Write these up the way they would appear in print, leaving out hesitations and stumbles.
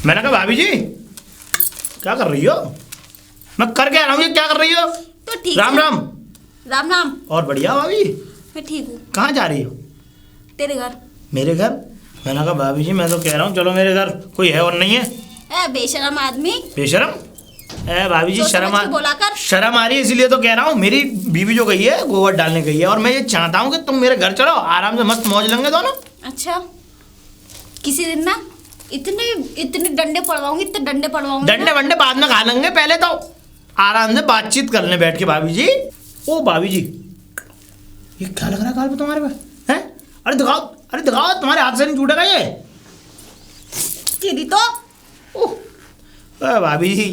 मैंने कहा भाभी जी क्या कर रही हो? मैं कर क्या रहा हूँ, ये क्या कर रही हो? तो ठीक राम है। राम। राम राम। और बढ़िया भाभी? मैं ठीक हूँ। कहाँ जा रही हो? तेरे घर। मेरे घर? मैंने कहा भाभी जी मैं तो कह रहा हूँ चलो मेरे घर, कोई है और नहीं है? ए बेशरम आदमी। बेशरम? ए भाभी जी सोच शर्म समझ के बोला कर। शर्म आ रही है इसीलिए तो कह रहा हूँ। मेरी बीवी जो गई है गोबर डालने गई है और मैं ये चाहता हूँ कि तुम मेरे घर चलो, आराम से मस्त मौज लेंगे दोनों। अच्छा किसी दिन ना इतने इतने डंडे पड़वाऊंगी, इतने डंडे पड़वाऊंगी। डंडे वंडे बाद में खा लेंगे, पहले तो आराम से बातचीत कर ले बैठ के। भाभी जी, ओ भाभी जी ये क्या लग रहा है गाल पे तुम्हारे पे? हैं? अरे दिखाओ, अरे दिखाओ, तुम्हारे हाथ से नहीं छूटेगा ये। तेरी तो ओह भाभी जी,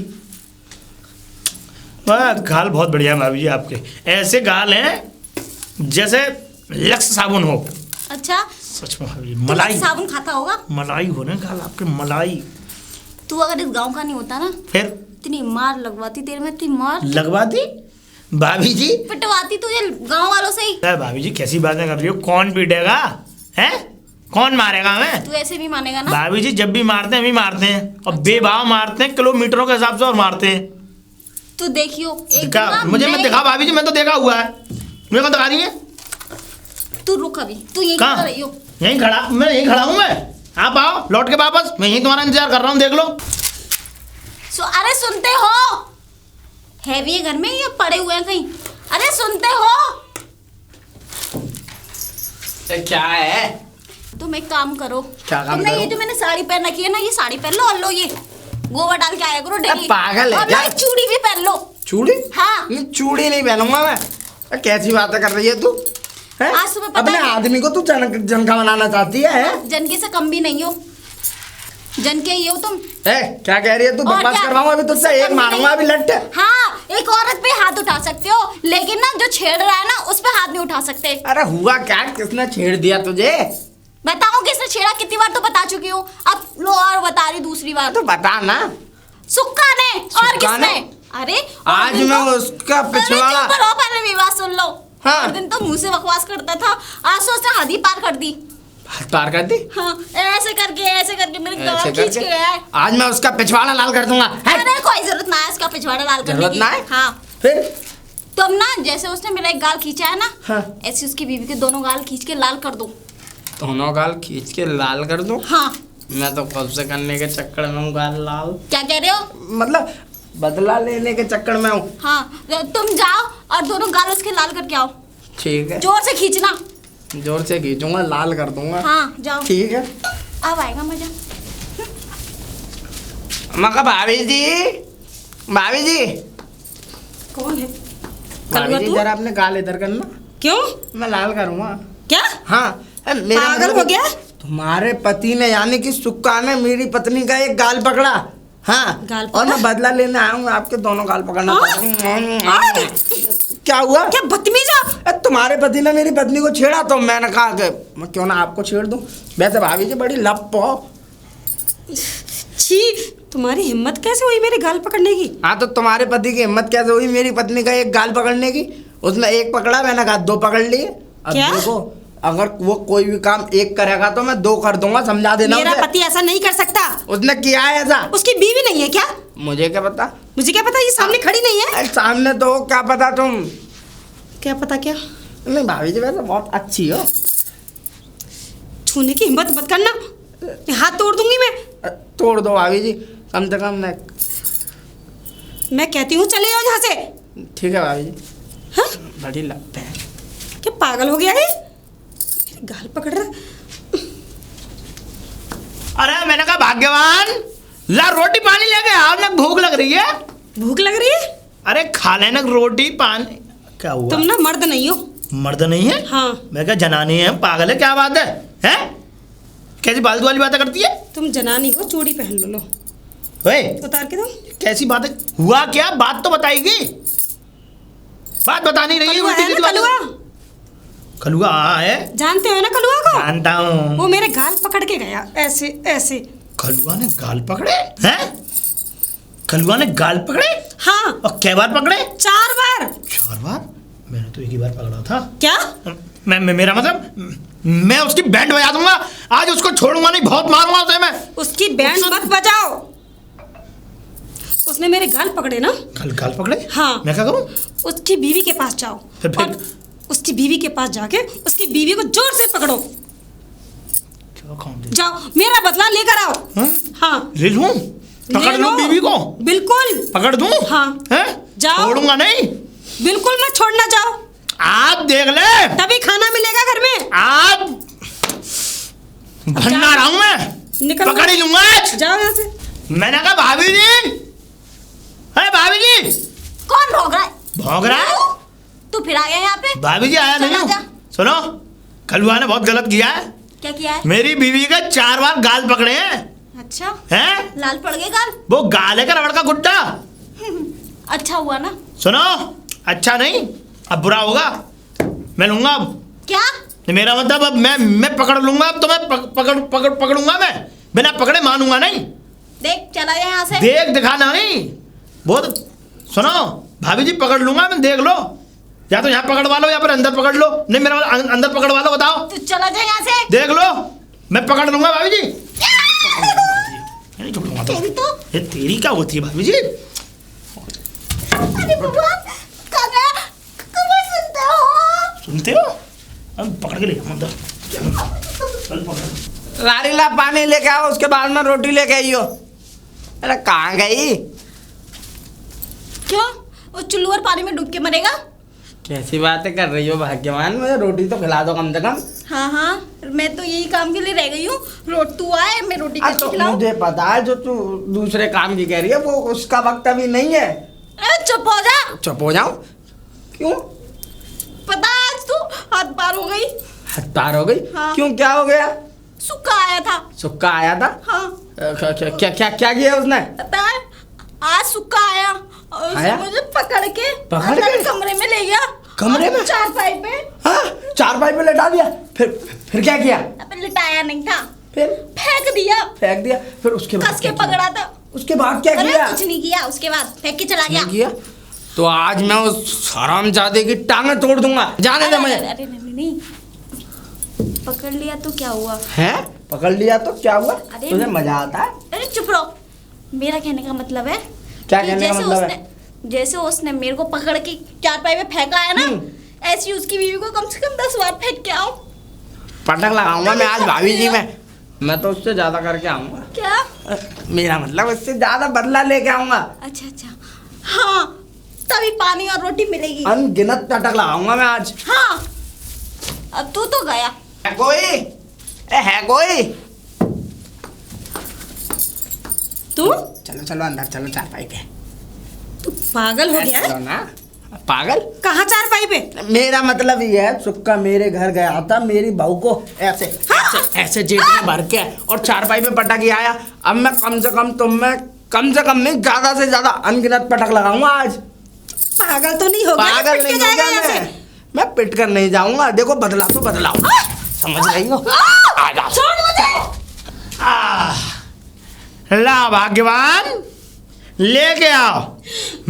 वाह गाल बहुत बढ़िया है भाभी जी आपके। ऐसे गाल हैं जैसे लक्स साबुन हो। अच्छा सच में भाभी जी, तू मलाई साबुन खाता होगा। मलाई हो ना गाल आपके, मलाई। तू अगर इस गांव का नहीं होता ना, फिर इतनी मार लगवाती तेरे में, इतनी मार लगवा दी भाभी जी। पिटवाती तुझे गांव वालों से ही। अरे भाभी जी कैसी बातें कर रही हो? कौन पीटेगा? हैं? कौन मारेगा हमें? तू ऐसे भी मानेगा ना। भाभी जी जब भी मारते हैं हम ही मारते हैं, और बेभाव मारते हैं, किलोमीटरों के हिसाब से और मारते हैं। तू देखियो एक दिखा दिन ना मुझे, मैं दिखा भाभी जी, मैं तो देखा हुआ है। मेरे को दिखा रही है? तू रुक अभी, तू यहीं कहाँ? खड़ा रहियो। यहीं खड़ा, मैं यहीं खड़ा हूँ। मैं आप आओ लौट के वापस, मैं यहीं तुम्हारा इंतजार कर रहा हूँ, देख लो। अरे सुनते हो? हैवी है घर में या पड़े हुए हैं कहीं? अरे सुनते हो? क्या है? तुम एक काम करो, क्या काम तुमने करो? ये जो मैंने साड़ी पहन रखी है ना, ये साड़ी पहन लो और लो ये गोबर डाल के आया करो डेली। पागल है और क्या? ये चूड़ी भी पहन लो। चूड़ी? हाँ। नहीं चूड़ी नहीं पहनूंगा मैं। कैसी बातें कर रही है तू? हैं? आज तुम्हें पता अपने है- आदमी को तू जनका बनाना चाहती है? जनके से कम भी नहीं हो, जनके ही हो तुम। क्या कह रही है तू? और बकवास क्या? करवाऊंगा अभी तुझसे, उससे एक कम भी मारूंगा नहीं। अभी लट्टे। हाँ, एक औरत पे हाथ उठा सकते हो, लेकिन ना जो छेड़ रहा है ना उस पे हाथ नहीं उठा सकते। अरे हुआ क्या? किसने छेड़ दिया तुझे? बताओ किसने छेड़ा? कितनी बार तो बता चुकी हूँ, अब लो और बता रही दूसरी बार। तो बता ना। सुक्का ने। और सुक्का ने? किसने? अरे आज और दिन मैं तो- उसका अरे पिछवाड़ा। चुप रहो, पहले मेरी बात सुन लो। हाँ। और दिन तो मुंह से बकवास करता था, आज तो उसने हद ही पार कर दी। तार कर दी? हाँ, ऐसे करके मेरे गाल ऐसे खींच के करके? आए। आज मैं उसका पिछवाड़ा लाल कर दूंगा। है? अरे कोई जरूरत ना है इसका पिछवाड़ा लाल करने जरूरत की। ना है? हाँ, फिर तुम ना जैसे उसने मेरा एक गाल खींचा है ना, हाँ। ऐसे उसकी बीवी के दोनों गाल खींच के लाल कर दो। दोनों गाल खींच के लाल कर दूं? हाँ। मैं तो कब से करने के चक्कर में हूँ गाल लाल। क्या कह रहे हो? मतलब बदला लेने के चक्कर में हूँ। हाँ, तुम जाओ और दोनों गाल उसके लाल करके आओ। ठीक है, जोर से खींचना। जोर से खींचूंगा, लाल कर दूंगा। हाँ जाओ, ठीक है। अब आएगा मजा। मैं कहा भाभी जी, भाभी जी, कौन है? भाभी कलुआ जी तू? जरा अपने गाल इधर करना, क्यों? मैं लाल करूंगा। क्या हाँ, मेरा पागल मतलब हो गया? तुम्हारे पति ने यानी कि सुक्का ने मेरी पत्नी का एक गाल पकड़ा। हाँ, गाल और पकड़ा? मैं बदला लेने आया हूँ, आपके दोनों गाल पकड़ना हाँ? पड़ा। क्या हुआ? क्या बदतमीज हो? तुम्हारे पति ने मेरी पत्नी को छेड़ा तो मैंने कहा कि मैं क्यों ना आपको छेड़ दूं। वैसे भाभी जी बड़ी लप हो। छी, तुम्हारी हिम्मत कैसे हुई मेरे गाल पकड़ने की? हाँ, तो तुम्हारे पति की हिम्मत कैसे हुई मेरी पत्नी का एक गाल पकड़ने की? उसने एक पकड़ा, मैंने कहा दो पकड़ लिए। अब क्या? देखो, अगर वो कोई भी काम एक करेगा तो मैं दो कर दूंगा, समझा देना मेरा उसे। पति ऐसा नहीं कर सकता। उसने किया है ऐसा? उसकी बीवी नहीं है क्या? मुझे क्या पता? मुझे क्या पता, ये सामने खड़ी नहीं है। अरे सामने तो हो, क्या पता तुम? क्या पता क्या? नहीं भाभी जी वैसे बहुत अच्छी हो। छूने की हिम्मत मत करना, हाथ तोड़ दूंगी मैं। तोड़ दो भाभी जी, कम से कम न। मैं कहती हूँ चले जाओ यहाँ से। ठीक है भाभी जी। हाँ? बड़ी लगते हैं। क्या पागल हो गया है? मेरे गाल पकड़ रहा। अरे मैंने कहा भाग्यवान, ला रोटी पानी लेके आओ ना, भूख लग रही है। भूख लग रही है? अरे खा लेना रोटी पानी। क्या हुआ? तुम ना मर्द नहीं हो। मर्द नहीं है? हाँ। मैं क्या जनानी है? पागल है क्या? बात है? हैं? कैसी फालतू वाली बातें करती है? तुम जनानी हो, चूड़ी पहन लो। ओए उतार के दो। कैसी बात है? हुआ क्या? बात तो बताएगी। बात बता नहीं रही है। कलुआ उल्टी है ना, सीधी बातें- कलुआ। कलुआ हाँ है, जानते हो ना कलुआ को? जानता हूँ। वो मेरे गाल पकड़ के गया, ऐसे ऐसे। कलुआ ने गाल पकड़े हैं? कलुआ ने गाल पकड़े? हाँ, और कै बार पकड़े? 4 बार। 4 बार? मैंने तो एक ही बार पकड़ा था। क्या? मेरा मतलब मैं उसकी बैंड बजा दूंगा आज, उसको छोड़ूंगा नहीं, बहुत मारूंगा उसे मैं। उसकी बैंड मत बजाओ। उसने मेरे गाल पकड़े ना। गाल पकड़े? हाँ। मैं क्या करूं? उसकी बीवी के पास जाओ फिर? और उसकी बीवी के पास जाके उसकी बीवी को जोर से पकड़ो। जाओ मेरा बदला लेकर आओ। हाँ ले लूं? पकड़ लूं बीवी को? बिल्कुल पकड़ दूं? हाँ। हैं? जाओ। छोड़ूंगा नहीं। बिल्कुल मत छोड़ना, जाओ। आप देख ले, तभी खाना मिलेगा घर में। आप भन्ना रहा हूं मैं, निकल पकड़ ही लूंगा आज। जाओ यहाँ से। मैंने कहा भाभी जी, अरे भाभी जी। कौन भौंक रहा है? भौंक रहा है? तू फिर आ गया यहाँ पे? भाभी जी आया नहीं चला हूं। जा। सुनो, कलुआ ने बहुत गलत किया है। क्या किया है? मेरी बीवी का 4 बार गाल पकड़े हैं। अच्छा, हैं? लाल पड़ गए गाल? वो गाल है का रबड़ का गुड्डा। अच्छा हुआ ना। सुनो, अच्छा नहीं, अब बुरा होगा। मैं लूंगा अब। क्या? मेरा मतलब अब मैं पकड़ लूंगा, अब तो मैं पकड़ूंगा मैं, बिना पकड़े मानूंगा नहीं। देख चला जा यहाँ से। देख दिखाना नहीं बहुत। सुनो भाभी जी, पकड़ लूंगा मैं, देख लो, या तो यहाँ पकड़वा लो या फिर अंदर पकड़ लो। नहीं, मेरा अंदर पकड़वा लो, बताओ। तू चला जा यहाँ से। देख लो, मैं पकड़ लूंगा भाभी जी। नहीं छोड़ूंगा तो। तेरी तो ये तेरी क्या होती है भाभी जी? अरे भगवान, कहाँ सुनते हो? सुनते हो? हम पकड़ के ले जाऊँ अंदर। चल पकड़। लारी ला पानी लेके आओ, उसके बाद में रोटी लेके आइयो। अरे कहाँ गई? क्यों? वो चुल्लू और पानी में डूब के मरेगा? कैसी बातें कर रही हो भाग्यवान, मुझे रोटी तो खिला दो कम से कम। हाँ हाँ, मैं तो यही काम के लिए रह गई हूँ। तू आए, मैं रोटी अब करके तो खिलाऊं। मुझे पता है जो तू दूसरे काम की कह रही है, वो उसका वक्त अभी नहीं है। अरे चुप हो जा। चुप हो जाऊं? क्यों? पता है, आज तू हाथ पार हो गई। हत्तार हो गई? हाँ। क्यों, क्या हो गया? सुक्का आया था। सुक्का आया था? हाँ। क्या क्या क्या क्या, क्या किया उसने? पता है, आज सुक्का आया और उसने आया? मुझे पकड़ के पकड़ अंदर के? कमरे में ले गया। कमरे में? चारपाई पे। हाँ, चारपाई पे लेटा दिया। फिर क्या किया? अब लिटाया नहीं था, फिर फेंक दिया। फेंक दिया? फिर उसके बाद कस के क्या किया? पकड़ा था। उसके बाद क्या अरे किया? कुछ नहीं किया, उसके बाद फेंक के चला गया। नहीं किया? तो आज मैं उस हरामजादे की टांगें तोड़ दूंगा, जाने दे अरे, मुझे। अरे नहीं, पकड़ लिया तो क्या हुआ? हैं? पकड़ लिया तो क्या हुआ? अरे तुझे मजा आता है? अरे चुप रहो। मेरा कहने का मतलब है क्या कि कहने का जैसे मतलब है? जैसे उसने मेरे को पकड़ के चारपाई पे फेंका है ना, ऐसी उसकी बीवी को कम से कम 10 बार फेंक के आओ। पटक लगाऊंगा मैं आज भाभी जी में। मैं तो उससे ज्यादा करके आऊंगा। क्या? मेरा मतलब उससे ज्यादा बदला लेके आऊंगा। अच्छा अच्छा, हाँ, तभी पानी और रोटी मिलेगी। अनगिनत पटक लगाऊंगा मैं आज। हाँ, अब तू तो गया। है कोई? है कोई? तू चलो चलो अंदर चलो, चारपाई पे। तू पागल हो गया चलो है? ना। पागल? कहाँ चारपाई पे? मेरा मतलब ये है, सुक्का मेरे घर गया था, मेरी बहू को ऐसे ऐसे जेब में भर के और चारपाई पे पटक के आया। अब मैं कम से कम नहीं, ज्यादा से ज्यादा अनगिनत पटक लगाऊंगा आज। पागल तो नहीं हो गया? पागल पिट के नहीं हो जाएगा गया यहाँ से। मैं पिट कर नहीं जाऊंगा। देखो बदला तो बदलाओ, समझ रही हो? आ जाओ। छोड़ मुझे। ला भाग्यवान, लेके आओ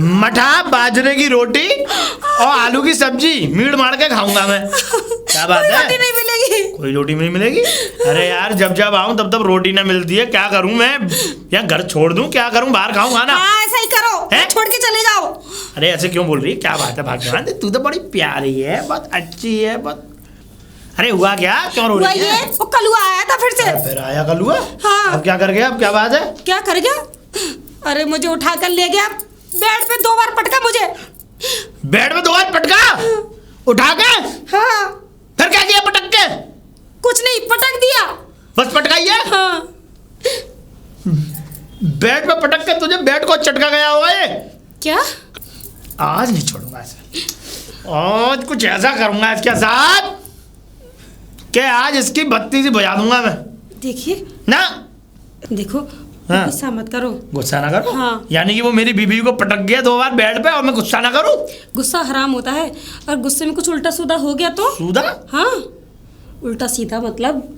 मठा बाजरे की रोटी और आलू की सब्जी, मीट मार के खाऊंगा मैं। क्या बात कोई है? रोटी नहीं मिलेगी। कोई रोटी नहीं मिलेगी? अरे यार, जब जब आऊं तब तब रोटी ना मिलती है, क्या करूं मैं? या घर छोड़ दूं, क्या करूं? बाहर खाऊं खाना? हाँ ऐसा ही करो, हैं? छोड़ के चले जाओ। अरे ऐसे क्यों बोल रही है? क्या बात है भाग्यवान, तू तो बड़ी प्यारी है, बहुत अच्छी है, बहुत। अरे हुआ क्या? क्यों रो हुआ रही ये, है? वो कलुआ आया था फिर से। फिर आया कलुआ? हाँ। अब क्या कर गया? अब क्या बात है? क्या कर गया? अरे मुझे उठा कर ले गया, बेड पे 2 बार पटका मुझे। बेड में 2 बार पटका? उठा के? हाँ। फिर क्या किया पटक के? कुछ नहीं, पटक दिया। बस पटकाई है? हाँ। बेड पे पटक के तुझे बेड को चटका गया होगा ये। क्या? आज नहीं छोड़ूंगा इसे, आज कुछ ऐसा करूंगा इसके साथ कि आज इसकी बत्ती से बुझा दूंगा मैं। देखिए ना देखो, हाँ। गुस्सा मत करो। गुस्सा ना करो? हाँ। यानी कि वो मेरी बीवी को पटक गया 2 बार बेड पे और मैं गुस्सा ना करूं? गुस्सा हराम होता है, और गुस्से में कुछ उल्टा सीधा हो गया तो? सूदा? हाँ, उल्टा सीधा मतलब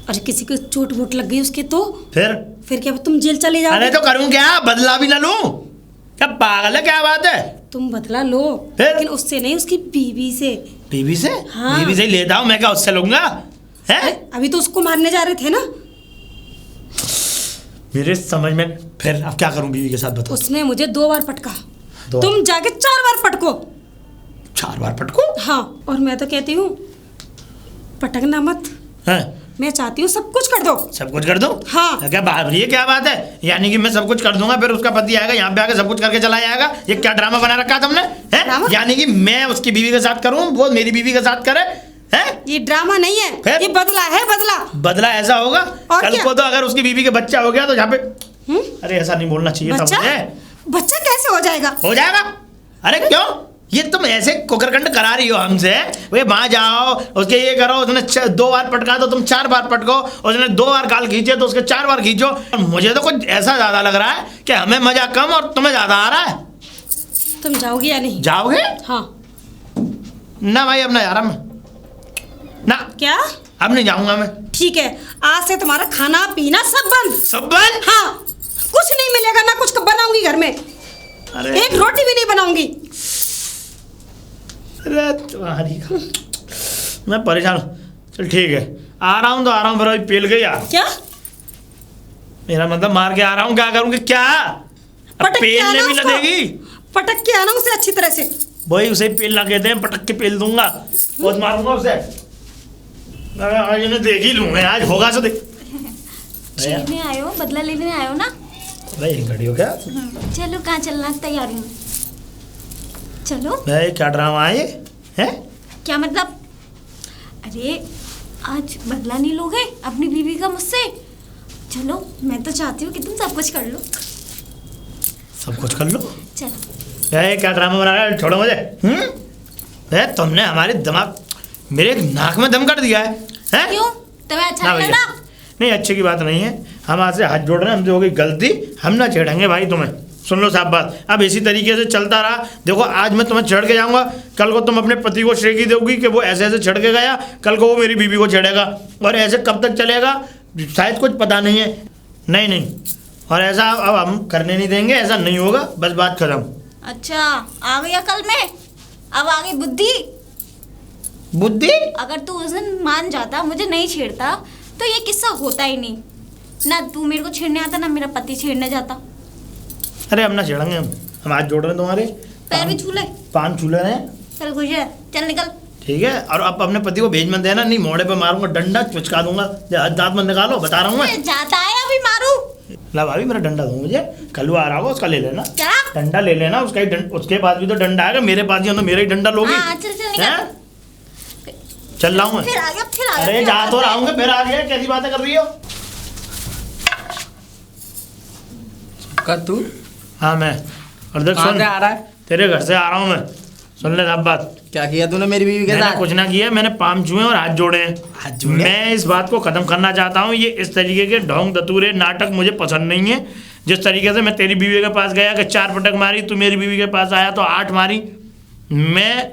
अरे किसी को चोट वोट लग गई उसके तो फिर क्या तुम जेल चले जाओगे? अरे तो करूं क्या? बदला भी ना लूं? क्या पागल है? क्या बात है? तुम बदला लो, फिर? लेकिन उससे नहीं, उसकी बीवी से। बीवी से? हाँ। बीवी से ही लेता हूं मैं, क्या उससे लूंगा? हैं? अभी तो उसको मारने जा रहे थे ना। मेरे समझ में फिर अब क्या करूं बीवी के साथ बताओ। उसने मुझे 2 बार पटका, दो तुम जाके 4 बार पटको। 4 बार पटको? हाँ, और मैं तो कहती हूँ पटकना मत, हैं? मैं चाहती हूँ सब कुछ कर दो। सब कुछ कर दूं? हाँ। क्या बात, ये क्या बात है? यानी कि मैं सब कुछ कर दूंगा, फिर उसका पति आएगा यहाँ पे आके सब कुछ करके चला जाएगा? ये क्या ड्रामा बना रखा है तुमने? ड्रामा? हैं? यानी कि मैं उसकी बीवी के साथ करूं, वो मेरी बीवी के साथ करे? हैं? ये ड्रामा नहीं है, फिर? ये बदला है, बदला। बदला ऐसा होगा और कल क्या? को तो अगर उसकी बीवी के बच्चा हो गया तो यहाँ पे अरे ऐसा नहीं बोलना चाहिए था बच्चा मुझे। बच्चा कैसे हो जाएगा? हो जाएगा। अरे क्यों? ये तुम ऐसे कुकरकंड करा रही हो हमसे? वे वहां जाओ, उसके ये करो, उसने 2 बार पटका तो तुम 4 बार पटको, उसने 2 बार गाल खींचे तो उसके 4 बार खींचो। और मुझे तो कुछ ऐसा ज्यादा लग रहा है कि हमें मजा कम और तुम्हें ज्यादा आ रहा है। तुम जाओगी या नहीं? जाओगे? हाँ। ना भाई, अब ना जा रहा मैं, ना क्या? अब नहीं जाऊंगा मैं। ठीक है, आज से तुम्हारा खाना पीना सब बंद। सब बंद? हाँ, कुछ नहीं मिलेगा, ना कुछ बनाऊंगी घर में, अरे एक रोटी भी नहीं बनाऊंगी। अरे तुम्हारी मैं परेशान हूँ। चल ठीक है, आ रहा हूँ तो आ रहा हूँ, फिर अभी पेल गई यार। क्या? मेरा मतलब मार के आ रहा हूँ, क्या करूँगी क्या? अब पटक के पेलने आना भी उसको। लगेगी। पटक के आना उसे अच्छी तरह से। वही उसे पेलना कहते हैं, पटक के पेल दूंगा, बहुत मारूंगा उसे। मैं आज इन्हें देख ही लूंगा, आज होगा तो देख। लेने आए हो, बदला लेने आए हो ना? भाई घड़ी हो क्या? चलो, कहाँ चलना है? तैयारी हूँ, चलो। भाई क्या ड्रामा है ये? हैं? क्या मतलब? अरे आज बदला नहीं लोगे अपनी बीवी का मुझसे? चलो, मैं तो चाहती हूँ कि तुम सब कुछ कर लो। सब कुछ कर लो। चलो। ये क्या ड्रामा बना रहा है? छोड़ो मुझे। तुमने हमारे दिमाग, मेरे नाक में दम कर दिया है, हैं? क्यों? तुम्हें अच्छा ना नहीं भैया, लगा? नहीं अच्छे की बात नहीं है। हम आज से हाथ जोड़ रहे हैं, हमसे हो गई गलती, हम ना छेड़ेंगे भाई तुम्हें। सुन लो साहब बात, अब इसी तरीके से चलता रहा, देखो आज मैं तुम्हें छेड़ के जाऊंगा, कल को तुम अपने पति को शेखी दोगी कि वो ऐसे ऐसे छेड़ के गया, कल को वो मेरी बीवी को छेड़ेगा, और ऐसे कब तक चलेगा शायद कुछ पता नहीं है। नहीं नहीं, और ऐसा अब हम करने नहीं देंगे, ऐसा नहीं होगा, बस बात खत्म। अच्छा, आ गया कल में, अब आ गई बुद्धि। बुद्धि? अगर तू उस दिन मान जाता, मुझे नहीं छेड़ता, तो ये किस्सा होता ही नहीं। ना तू मेरे को छेड़ने आता, ना मेरा पति छेड़ने जाता। अरे हम ना छेड़ेंगे, हम हाथ जोड़ रहे हैं तुम्हारे। पैर भी छू ले। पान छू ले रहे हैं। चल खुश है, चल निकल। ठीक है, और अब अपने पति को भेज मत देना, नहीं मोड़े पे मारूंगा, डंडा चुचका दूंगा, दांत मत निकालो, बता रहा हूँ मैं। जाता है अभी मारू। ला भाभी, मेरा डंडा दो मुझे, कल आ रहा होगा, उसका ले लेना। क्या? डंडा ले लेना, उसका ही उसके पास भी तो डंडा आएगा, मेरे पास ही हो तो मेरा ही डंडा लोगी। हाँ, चल चल हैं? निकल। चल रहा हूँ मैं। फिर आ गया, फिर आ गया। अरे फिर जा आ तो गया। रहा हूँ, फिर आ गया, कैसी बातें कर रही हो? का तू हाँ मैं, और देख कहाँ सुन, से आ रहा है? तेरे घर से आ रहा हूँ मैं, सुन ले साहब बात। क्या किया तूने मेरी बीवी के मैंने साथ? कुछ ना किया, मैंने पाम छुए और हाथ जोड़े हैं। हाथ जोड़े? मैं इस बात को खत्म करना चाहता हूँ, ये इस तरीके के ढोंग दतूरे नाटक मुझे पसंद नहीं है। जिस तरीके से मैं तेरी बीवी के पास गया कि 4 पटक मारी, तू मेरी बीवी के पास आया तो 8 मारी, मैं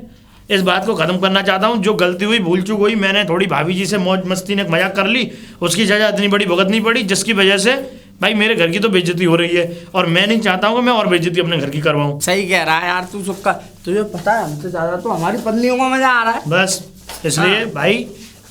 इस बात को खत्म करना चाहता हूँ। जो गलती हुई, भूल चूक हुई, मैंने थोड़ी भाभी जी से मौज मस्ती ने मजाक कर ली, उसकी सजा इतनी बड़ी भुगतनी पड़ी, जिसकी वजह से भाई मेरे घर की तो बेइज्जती हो रही है, और मैं नहीं चाहता हूँ कि मैं और बेइज्जती अपने घर की करवाऊँ। सही कह रहा है यार तू सुक्का, तुझे पता है हमसे ज्यादा तो हमारी पत्नियों को मजा आ रहा है। बस इसलिए भाई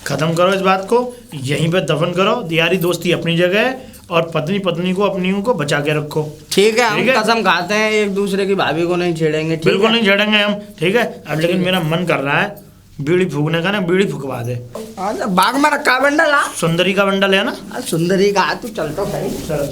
खत्म करो इस बात को, यहीं पे दफन करो। यारी दोस्ती अपनी जगह है, और पत्नी पत्नी को अपनियों को बचा के रखो। ठीक है, हम ठीक है? कसम खाते हैं एक दूसरे की भाभी को नहीं छेड़ेंगे। ठीक बिल्कुल है? नहीं छेड़ेंगे हम, ठीक है? अब लेकिन मेरा मन कर रहा है बीड़ी फूकने का, ना बीड़ी फुकवा दे। बाग में रखा बंडल। सुंदरी का बंडल है ना? सुंदरी का तू चल तो सही। चलो।